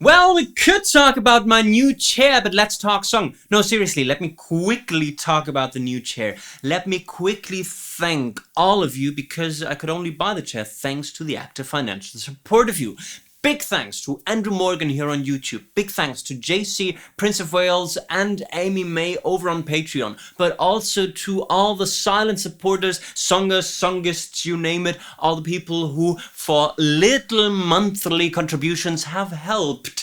Well, we could talk about my new chair, but let's talk song. No, seriously, let me quickly talk about the new chair. Let me quickly thank all of you, because I could only buy the chair thanks to the active financial support of you. Big thanks to Andrew Morgan here on YouTube. Big thanks to JC, Prince of Wales, and Amy May over on Patreon. But also to all the silent supporters, songers, songists, you name it. All the people who, for little monthly contributions, have helped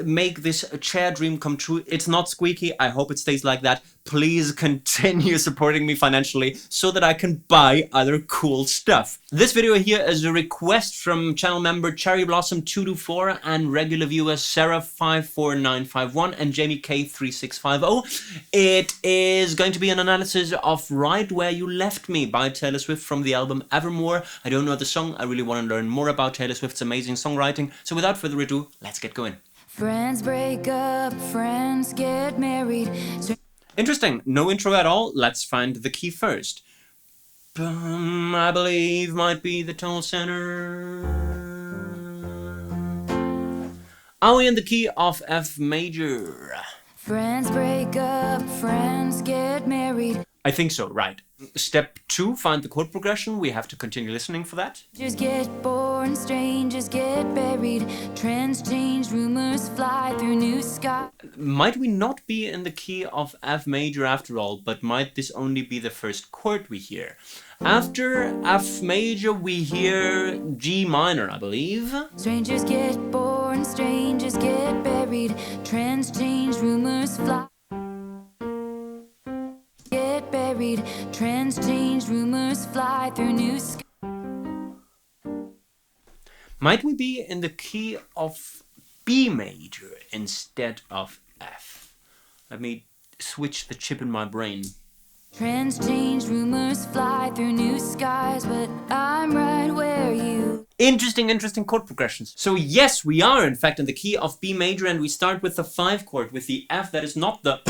make this chair dream come true. It's not squeaky. I hope it stays like that. Please continue supporting me financially so that I can buy other cool stuff. This video here is a request from channel member Cherry Blossom 224 and regular viewer Sarah 54951 and Jamie K3650. It is going to be an analysis of Right Where You Left Me by Taylor Swift from the album Evermore. I don't know the song. I really want to learn more about Taylor Swift's amazing songwriting. So without further ado, let's get going. Friends break up, friends get married. Interesting. No intro at all. Let's find the key first. I believe might be the tone center. Are we in the key of F major? Friends break up, friends get married. I think so, right. Step 2, find the chord progression. We have to continue listening for that. Just get born, strangers get buried. Trends change, rumors fly through new skies. Might we not be in the key of F major after all, but might this only be the first chord we hear? After F major we hear G minor, I believe. Strangers get born, strangers get buried. Trends change, rumors fly. Get buried. Trends change, rumors fly through new skies. Might we be in the key of B major instead of F? Let me switch the chip in my brain. Trends change, rumors fly through new skies, but I'm right where you... Interesting chord progressions. So yes, we are in fact in the key of B major, and we start with the 5 chord, with the F that is not the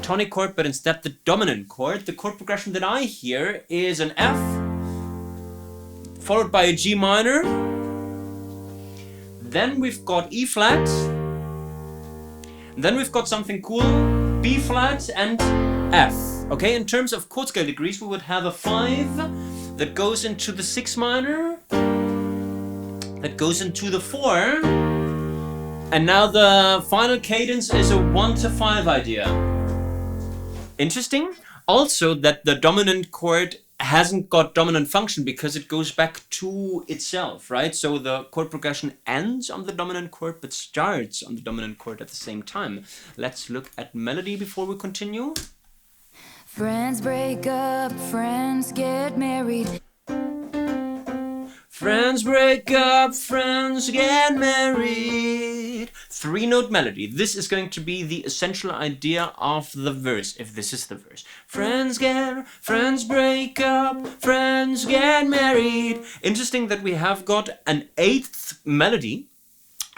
tonic chord, but instead the dominant chord. The chord progression that I hear is an F, followed by a G minor. Then we've got E flat. Then we've got something cool, B flat and F. Okay, in terms of chord scale degrees, we would have a 5 that goes into the 6 minor, that goes into the 4, and now the final cadence is a 1 to 5 idea. Interesting. Also that the dominant chord hasn't got dominant function because it goes back to itself, right? So the chord progression ends on the dominant chord but starts on the dominant chord at the same time. Let's look at melody before we continue. Friends break up, friends get married. Friends break up, friends get married. 3-note melody. This is going to be the essential idea of the verse, if this is the verse. Friends break up, friends get married. Interesting that we have got an 8th melody,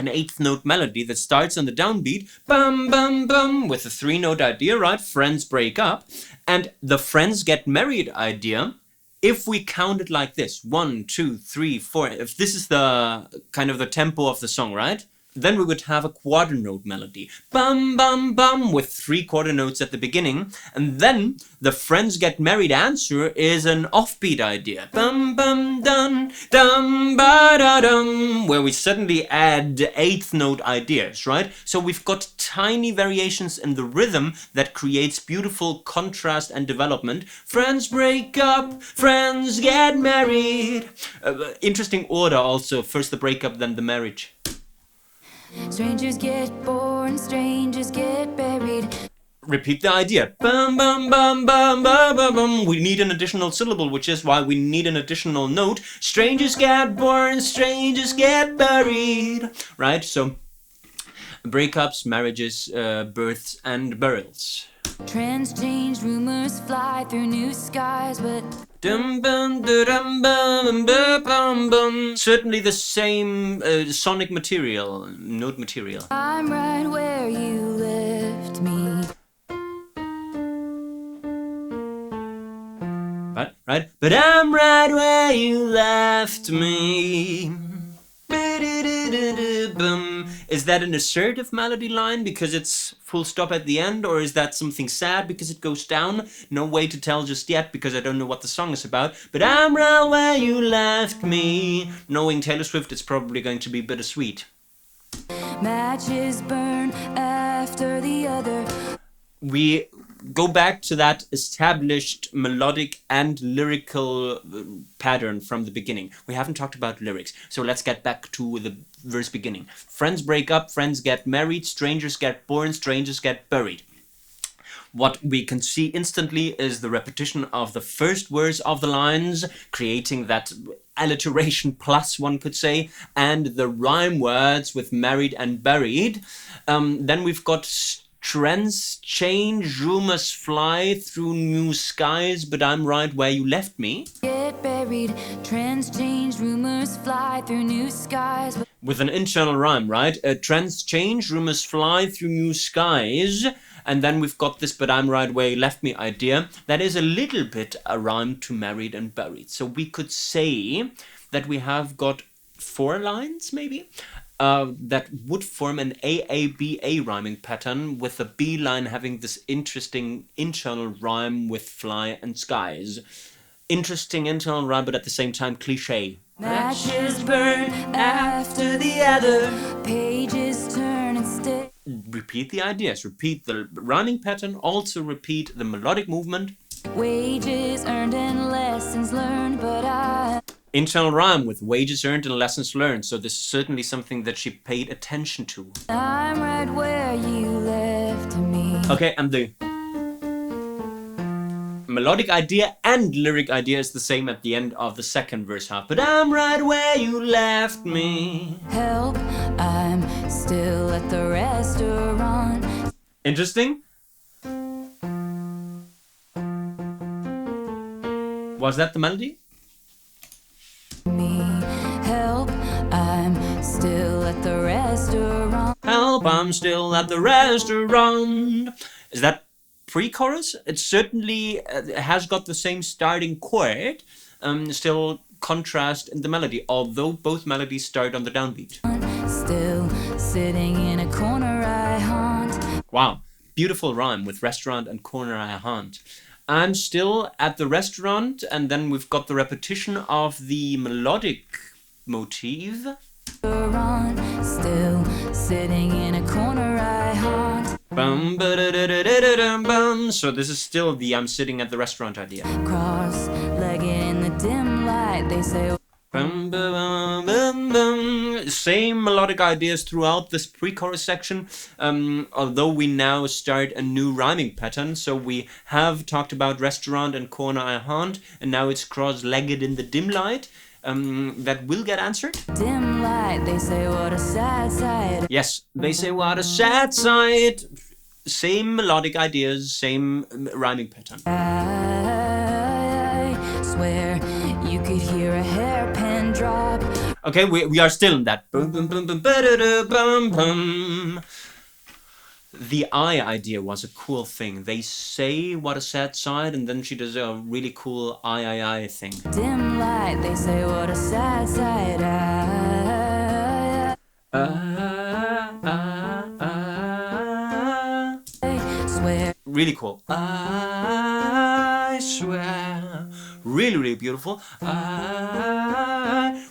an 8th note melody that starts on the downbeat, bum bum bum, with a 3-note idea, right? Friends break up. And the friends get married idea, if we count it like this, 1, 2, 3, 4, if this is the kind of the tempo of the song, right? Then we would have a quarter note melody, bum bum bum, with 3 quarter notes at the beginning, and then the friends get married answer is an offbeat idea, bum bum dum dum ba da dum, where we suddenly add 8th note ideas, right? So we've got tiny variations in the rhythm that creates beautiful contrast and development. Friends break up, friends get married. Interesting order also, first the breakup, then the marriage. Strangers get born, strangers get buried. Repeat the idea. Bum bum bum bum bum bum bum. We need an additional syllable, which is why we need an additional note. Strangers get born, strangers get buried. Right? So breakups, marriages, births and burials. Trends change, rumors fly through new skies, but Dum bum dum bum bum bum bum. Certainly the same sonic material, note material. I'm right where you left me. Right? But I'm right where you left me. Is that an assertive melody line because it's full stop at the end, or is that something sad because it goes down? No way to tell just yet because I don't know what the song is about. But I'm right where you left me. Knowing Taylor Swift, it's probably going to be bittersweet. Matches burn after the other. We go back to that established melodic and lyrical pattern from the beginning. We haven't talked about lyrics, so let's get back to the verse beginning. Friends break up, friends get married, strangers get born, strangers get buried. What we can see instantly is the repetition of the first verse of the lines, creating that alliteration plus, one could say, and the rhyme words with married and buried. Then we've got trends change, rumors fly through new skies, but I'm right where you left me. Get buried, trends change, rumors fly through new skies. With an internal rhyme, right? Trends change, rumors fly through new skies. And then we've got this but I'm right where you left me idea. That is a little bit a rhyme to married and buried. So we could say that we have got 4 lines maybe that would form an AABA rhyming pattern, with the B line having this interesting internal rhyme with fly and skies. Interesting internal rhyme, but at the same time cliche. Matches burn after the other. Pages turn and stay. Repeat the ideas, repeat the rhyming pattern, also repeat the melodic movement. Wages earned and lessons learned, but I... Internal rhyme with wages earned and lessons learned. So this is certainly something that she paid attention to. I'm right where you left me. Okay, and the melodic idea and lyric idea is the same at the end of the second verse half. But I'm right where you left me. Help, I'm still at the restaurant. Interesting. Was that the melody? Me, help, I'm still at the restaurant. Help, I'm still at the restaurant. Is that pre-chorus? It certainly has got the same starting chord, still contrast in the melody, although both melodies start on the downbeat. Still sitting in a corner I haunt. Wow, beautiful rhyme with restaurant and corner I haunt. I'm still at the restaurant, and then we've got the repetition of the melodic motif. Still sitting in a corner I haunt. Bum, ba-da-da-da-da-da-dum, bum. So this is still the I'm sitting at the restaurant idea. Cross-legged in the dim light, they say. Bum, ba, bum, bum, bum. Same melodic ideas throughout this pre-chorus section, although we now start a new rhyming pattern. So we have talked about restaurant and corner I haunt, and now it's cross-legged in the dim light. That will get answered. Dim light, they say what a sad sight. Yes, they say what a sad sight. Same melodic ideas, same rhyming pattern. I swear you could hear a hairpin drop. Okay, we are still in that. Bum, bum, bum, bum, ba-da-da, bum, bum. The I idea was a cool thing. They say what a sad sight, and then she does a really cool I thing. Dim light, they say what a sad sight. I swear. Really cool. I swear. Really, really beautiful.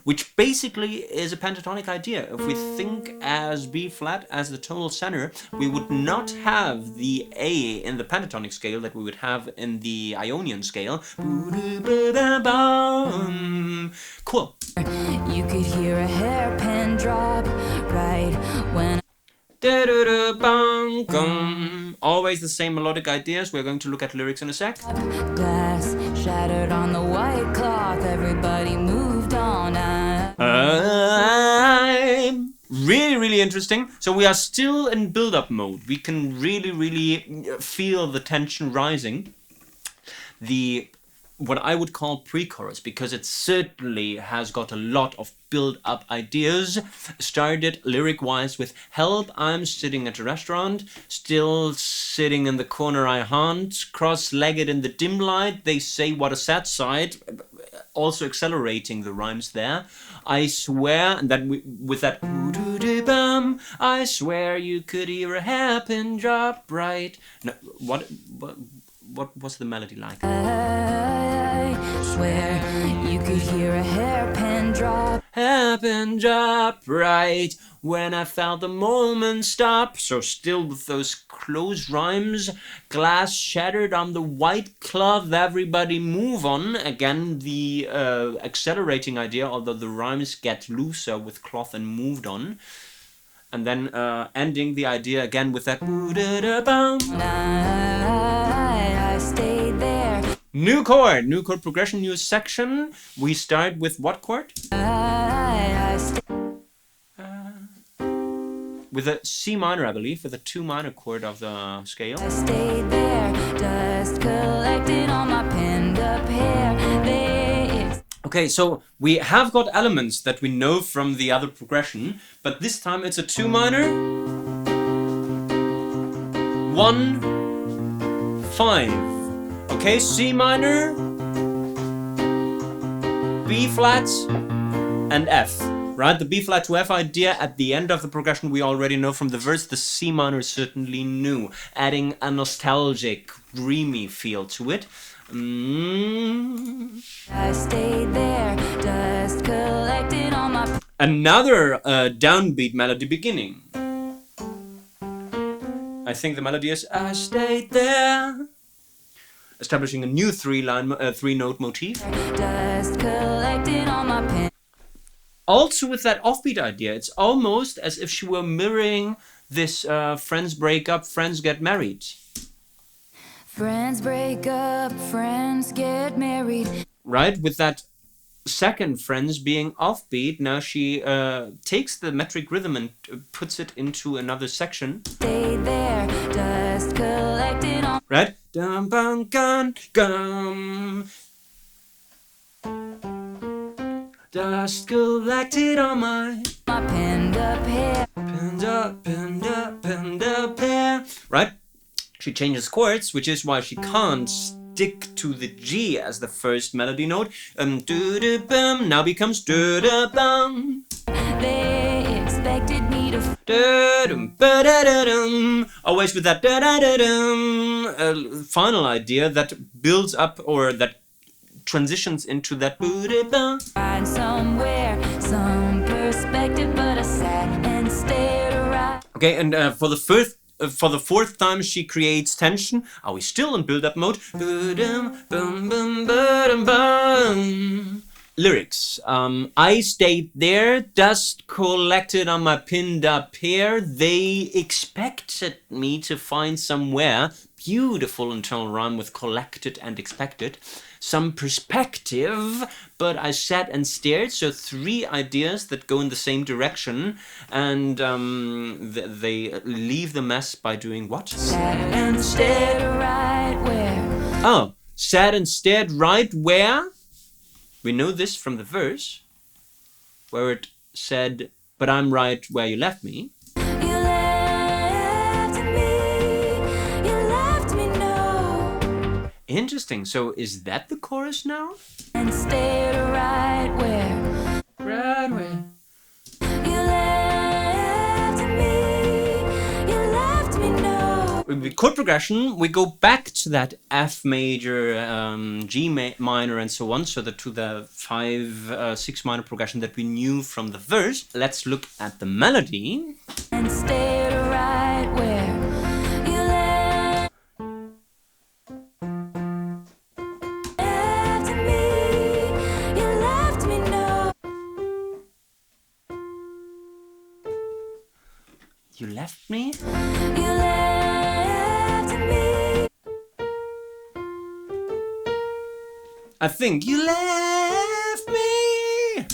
Which basically is a pentatonic idea. If we think as B flat as the tonal center, we would not have the A in the pentatonic scale that we would have in the Ionian scale. Cool. You could hear a hairpin drop right when. Always the same melodic ideas. We're going to look at lyrics in a sec. Glass shattered on the white cloth. Everybody moved on. Really, really interesting. So we are still in build-up mode. We can really, really feel the tension rising. What I would call pre-chorus, because it certainly has got a lot of build-up ideas. Started lyric-wise with help, I'm sitting at a restaurant, still sitting in the corner I haunt, cross-legged in the dim light, they say what a sad sight, also accelerating the rhymes there. I swear, and then with that bum. I swear you could hear a hairpin drop right. No, what was the melody like? I swear you could hear a hairpin drop. Hairpin drop right when I felt the moment stop. So still with those close rhymes. Glass shattered on the white cloth, everybody move on. Again, the accelerating idea, although the rhymes get looser with cloth and moved on. And then ending the idea again with that I stayed there. new chord progression, new section. We start with what chord? With a C minor, I believe, with a 2 minor chord of the scale. I stayed there, dust collected on my pinned up hair. Okay, so we have got elements that we know from the other progression, but this time it's a 2 minor, 1, 5. Okay, C minor, B flat, and F. Right, the B flat to F idea at the end of the progression we already know from the verse. The C minor is certainly new, adding a nostalgic, dreamy feel to it. I stayed there, dust collected on my. Another downbeat melody beginning. I think the melody is I stayed there, establishing a new 3-note motif. Dust collected on my pen. Also with that offbeat idea, it's almost as if she were mirroring this friends break up, friends get married. Friends break up, friends get married. Right, with that second friends being offbeat, now she takes the metric rhythm and puts it into another section. Stayed there, dust collected on. Right? Dum bum gun gum. Dust collected on my pinned up hair. Pinned up hair. Right? She changes chords, which is why she can't stick to the G as the first melody note. Do-do-bum now becomes do-do-bum. They expected me to. Always with that final idea that builds up or that transitions into that. Find somewhere, some perspective, but I sat and stared around. Okay, and for the fourth time she creates tension. Are we still in build-up mode? Lyrics. I stayed there, dust collected on my pinned up hair. They expected me to find somewhere. Beautiful internal rhyme with collected and expected. Some perspective, but I sat and stared. So 3 ideas that go in the same direction, and they leave the mess by doing what? Sat and stared right where. Oh, sat and stared right where? We know this from the verse, where it said, "But I'm right where you left me." You left me, no. Interesting. So is that the chorus now? And stared right where. Right where? You left me, no. With chord progression, we go back to that F major, G minor, and so on, so to the 5-6 minor progression that we knew from the verse. Let's look at the melody. And stared right where. You left me, no. You left me? You left me. I think you left me.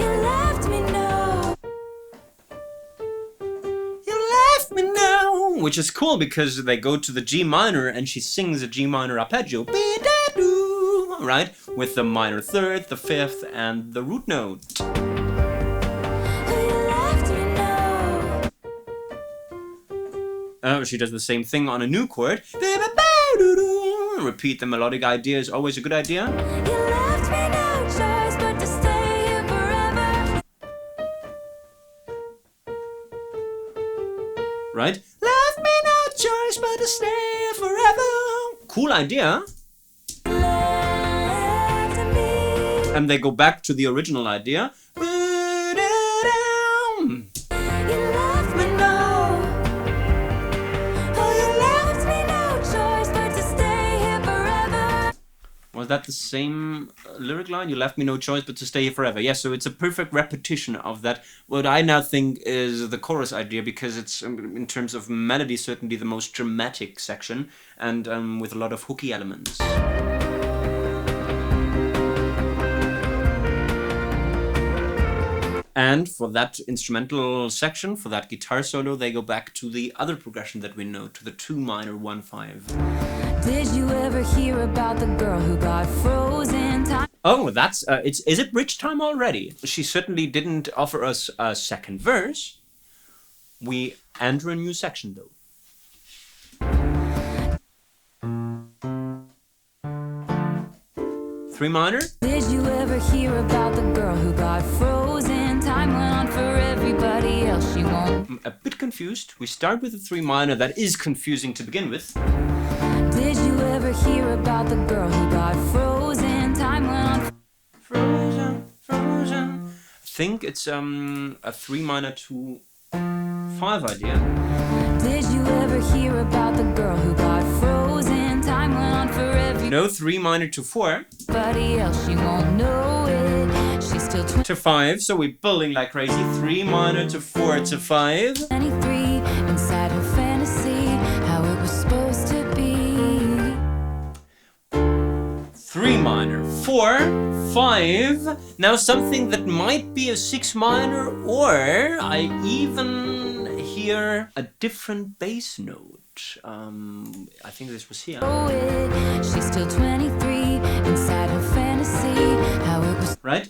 You left me, no. You left me now. Which is cool because they go to the G minor and she sings a G minor arpeggio. Right? With the minor third, the fifth, and the root note. She does the same thing on a new chord. Repeat the melodic idea is always a good idea. You left me no choice but to stay here forever. right? Left me no choice but to stay forever. Cool idea. And they go back to the original idea. Was that the same lyric line? You left me no choice but to stay here forever. Yes, so it's a perfect repetition of that. What I now think is the chorus idea, because it's, in terms of melody, certainly the most dramatic section, and with a lot of hooky elements. And for that instrumental section, for that guitar solo, they go back to the other progression that we know, to the 2 minor 1/5. Did you ever hear about the girl who got frozen time? Oh, that's is it bridge time already? She certainly didn't offer us a second verse. We enter a new section though. Three minor. Did you ever hear about the girl who got frozen? Time went on for everybody else. She won't. I'm a bit confused. We start with a 3 minor that is confusing to begin with. Did you ever hear about the girl who got frozen? Time went on. Frozen, frozen. I think it's a 3 minor to 5 idea. Did you ever hear about the girl who got frozen? Time went on for everybody No, 3 minor to 4 else. She won't know it. She's still to 5. So we're building like crazy. 3 minor to 4 to 5. 23 inside her fantasy. How it was supposed to be. 3 minor, 4, 5. Now something that might be a 6 minor, or I even hear a different bass note. I think this was here. She's still 23 inside her fantasy. How it was. Right?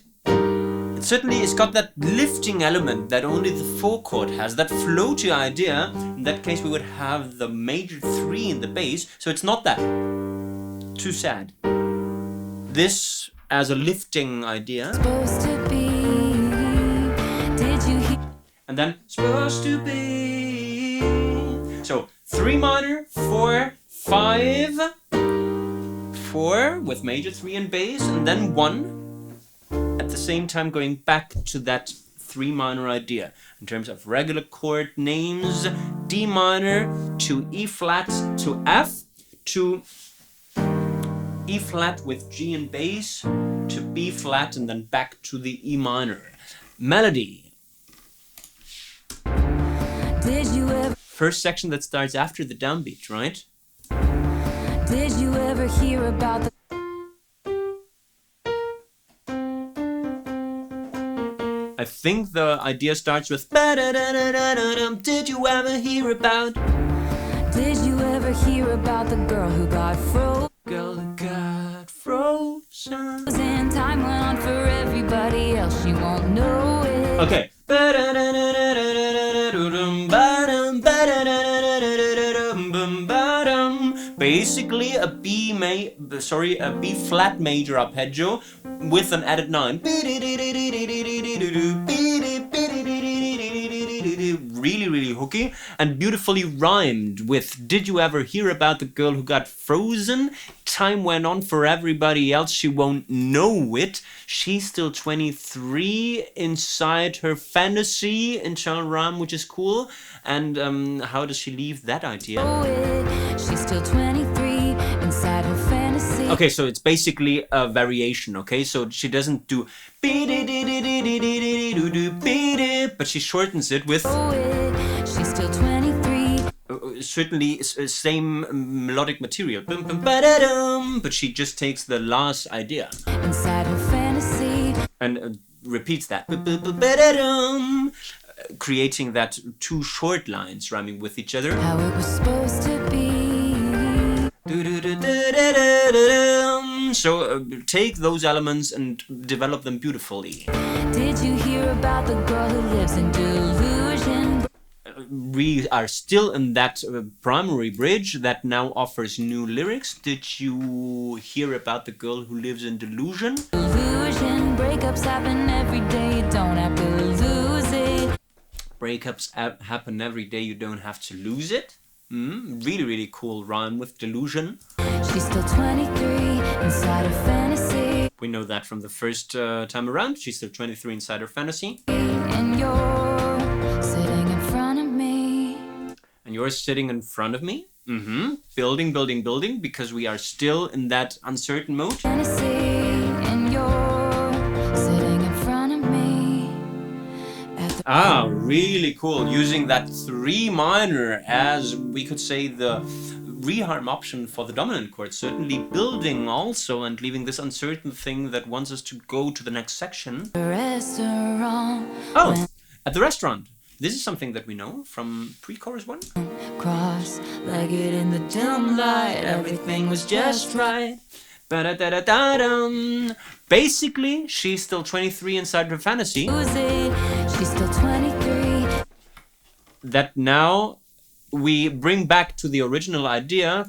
It certainly has got that lifting element that only the 4 chord has, that floaty idea. In that case we would have the major 3 in the bass, so it's not that too sad. This as a lifting idea. Supposed to be. Did you hear? And then supposed to be. So 3 minor, 4, 5, 4 with major 3 and bass, and then 1. At the same time going back to that 3 minor idea. In terms of regular chord names, D minor to E flat to F to E flat with G and bass to B flat and then back to the E minor. Melody. Did you ever? First section that starts after the downbeat, right? Did you ever hear about the? I think the idea starts with ba-da-da-da-da-da-dum. Did you ever hear about? Did you ever hear about the girl who got frozen? Girl who got frozen. Time went on for everybody else. She won't know it. Okay. Ba-da-da-da-da-da-da-dum, ba-dum, ba-da-da-da-da-da-dum, bum, ba-dum. Basically a B flat major arpeggio with an added 9. Really, really hooky and beautifully rhymed with Did you ever hear about the girl who got frozen? Time went on for everybody else, she won't know it. She's still 23 inside her fantasy, internal rhyme, which is cool. And how does she leave that idea? She's still 23 inside her fantasy. Okay, so it's basically a variation, okay? So she doesn't do but she shortens it with she's still 23. Certainly same melodic material. But she just takes the last idea Inside her fantasy. and repeats that. Creating that 2 short lines rhyming with each other. How it was supposed to be. So take those elements and develop them beautifully. Did you hear about the girl who lives in delusion? We are still in that primary bridge that now offers new lyrics. Did you hear about the girl who lives in delusion? Delusion, breakups happen every day. You don't have to lose it. Breakups happen every day, you don't have to lose it. Really, really cool rhyme with delusion. She's still 23 inside her fantasy. We know that from the first time around. She's still 23 inside her fantasy. And you're sitting in front of me. And you're sitting in front of me. Building, building, building, because we are still in that uncertain mode. Fantasy. And you're sitting in front of me. Really cool. Using that 3 minor as, we could say, the reharm option for the dominant chord. Certainly building also and leaving this uncertain thing that wants us to go to the next section. Restaurant. Oh, at the restaurant. This is something that we know from pre-chorus 1. Cross-legged in the dim light, everything was just right. Ba-da-da-da-da-dum. Basically, she's still 23 inside her fantasy. She's still 23. That now we bring back to the original idea.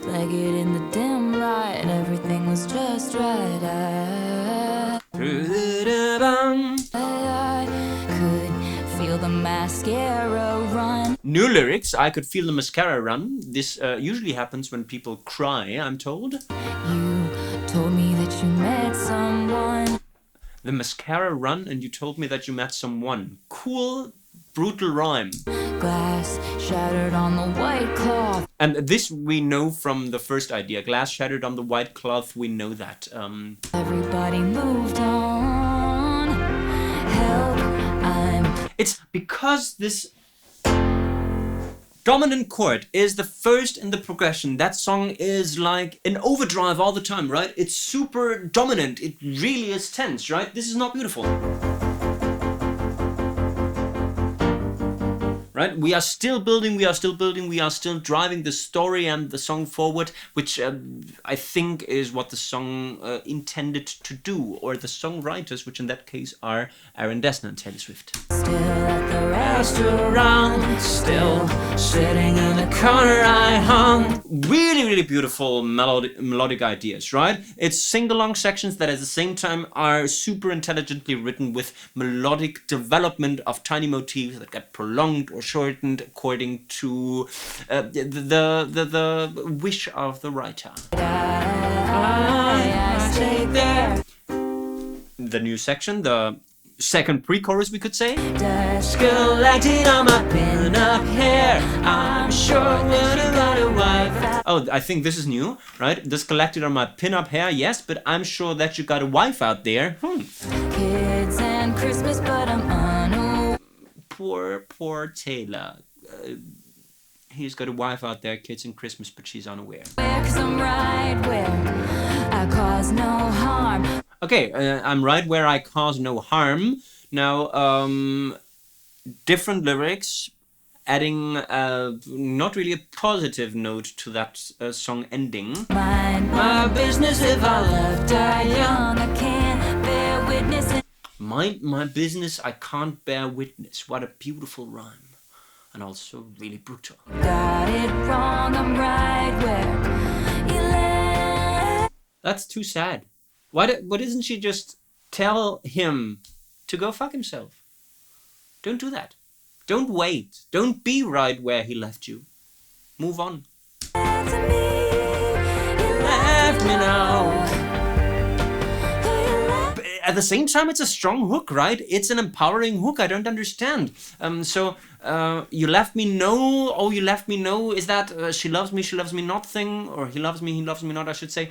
Legged in the dim light, everything was just right. I could feel the mascara run. New lyrics, I could feel the mascara run. This usually happens when people cry, I'm told. You told me that you met someone. The mascara run, and you told me that you met someone. Cool, brutal rhyme. Glass shattered on the white cloth. And this we know from the first idea. Glass shattered on the white cloth, we know that. Everybody moved on. Help, It's because this dominant chord is the first in the progression. That song is like an overdrive all the time, right? It's super dominant. It really is tense, right? This is not beautiful. Right? We are still building, we are still building, we are still driving the story and the song forward, which I think is what the song intended to do, or the songwriters, which in that case are Aaron Dessner and Taylor Swift. still at the restaurant, still sitting in the corner I hung. Really, really beautiful melodic ideas, right? It's sing-along sections that at the same time are super intelligently written with melodic development of tiny motifs that get prolonged or shortened according to the wish of the writer. I stayed there. The new section, the second pre-chorus, we could say. Dust collected on my pin-up hair. I'm sure that you got a wife. Oh, I think this is new, right? This collected on my pin-up hair, yes, but I'm sure that you got a wife out there. Kids and Christmas, but I'm unaware. Poor Taylor. He's got a wife out there, kids and Christmas, but she's unaware. 'Cause I'm right where I cause no harm. Okay, I'm right where I cause no harm. Now, different lyrics, adding not really a positive note to that song ending. Mind my business if I love die young. I can't bear witness. Mind my business, I can't bear witness. What a beautiful rhyme. And also really brutal. Got it wrong, I'm right where you left. That's too sad. Why doesn't she just tell him to go fuck himself? Don't do that. Don't wait. Don't be right where he left you. Move on. To me, you Left me now. you left. But at the same time, it's a strong hook, right? It's an empowering hook. I don't understand. You left me no. Oh, you left me no. Is that she loves me not thing? Or he loves me not, I should say.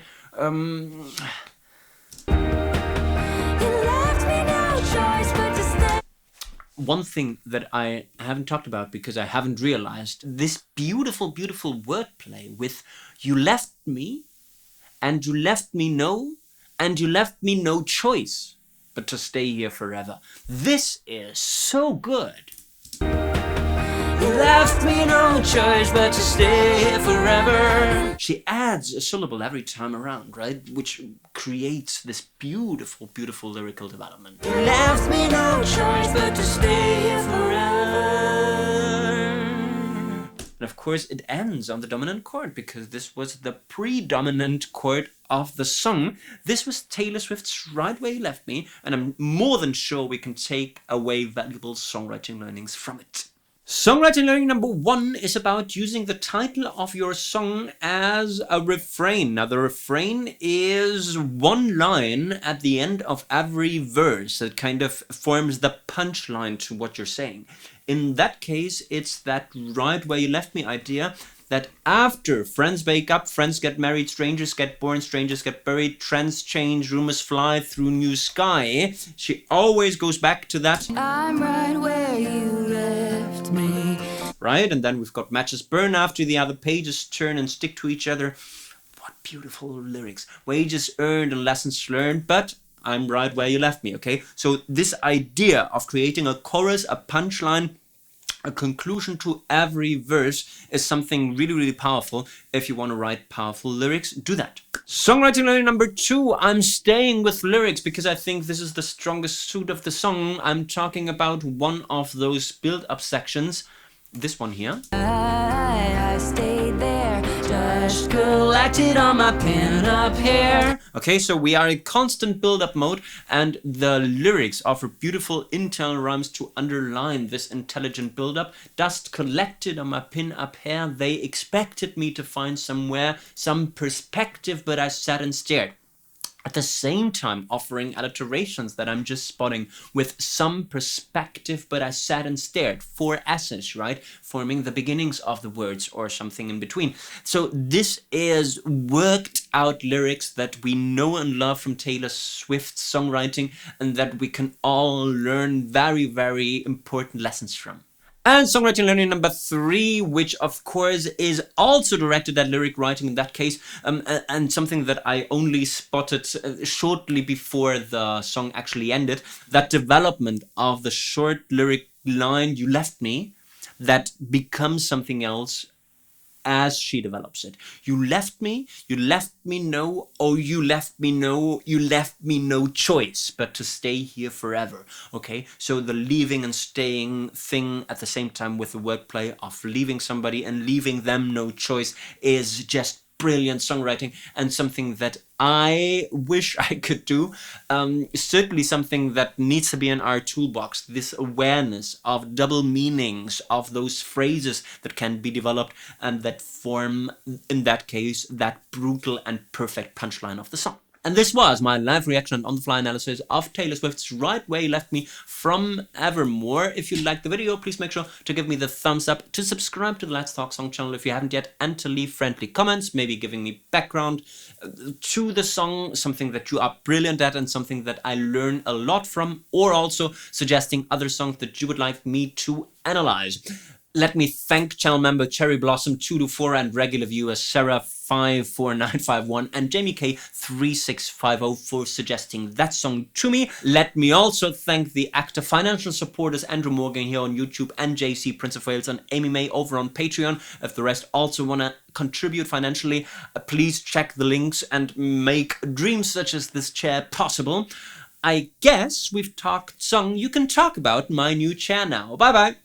One thing that I haven't talked about because I haven't realized, this beautiful, beautiful wordplay with you left me, and you left me no, and you left me no choice but to stay here forever. This is so good. You left me no choice but to stay here forever. She adds a syllable every time around, right? Which creates this beautiful, beautiful lyrical development. You left me no choice but to stay here forever. And of course, it ends on the dominant chord because this was the predominant chord of the song. This was Taylor Swift's Right Where You Left Me, and I'm more than sure we can take away valuable songwriting learnings from it. Songwriting learning number 1 is about using the title of your song as a refrain. Now, the refrain is one line at the end of every verse that kind of forms the punchline to what you're saying. In that case, it's that Right Where You Left Me idea that after friends break up, friends get married, strangers get born, strangers get buried, trends change, rumors fly through new sky, she always goes back to that I'm right where you left me. Right? And then we've got matches burn after the other pages turn and stick to each other. What beautiful lyrics. Wages earned and lessons learned, but I'm right where you left me, okay? So this idea of creating a chorus, a punchline, a conclusion to every verse is something really, really powerful. If you want to write powerful lyrics, do that. Songwriting learning number 2, I'm staying with lyrics because I think this is the strongest suit of the song. I'm talking about one of those build-up sections. This one here. I stayed there, just collected on my pin-up hair. Okay, so we are in constant build-up mode, and the lyrics offer beautiful internal rhymes to underline this intelligent build-up. Dust collected on my pin-up hair. They expected me to find somewhere some perspective, but I sat and stared. At the same time offering alliterations that I'm just spotting with some perspective, but I sat and stared. 4 S's, right? Forming the beginnings of the words or something in between. So this is worked out lyrics that we know and love from Taylor Swift's songwriting and that we can all learn very, very important lessons from. And songwriting learning number 3, which of course is also directed at lyric writing in that case, and something that I only spotted shortly before the song actually ended, that development of the short lyric line, you left me, that becomes something else as she develops it. You left me no, oh, you left me no choice but to stay here forever. Okay, so the leaving and staying thing at the same time with the wordplay of leaving somebody and leaving them no choice is just brilliant songwriting and something that I wish I could do. Certainly something that needs to be in our toolbox, this awareness of double meanings of those phrases that can be developed and that form, in that case, that brutal and perfect punchline of the song. And this was my live reaction and on-the-fly analysis of Taylor Swift's Right Where You Left Me from Evermore. If you liked the video, please make sure to give me the thumbs up, to subscribe to the Let's Talk Song channel if you haven't yet, and to leave friendly comments, maybe giving me background to the song, something that you are brilliant at and something that I learn a lot from, or also suggesting other songs that you would like me to analyze. Let me thank channel member Cherry Blossom 224 and regular viewer Sarah 54951 and Jamie K 3650 for suggesting that song to me. Let me also thank the active financial supporters Andrew Morgan here on YouTube and JC Prince of Wales and Amy May over on Patreon. If the rest also want to contribute financially, please check the links and make dreams such as this chair possible. I guess we've talked song. You can talk about my new chair now. Bye bye.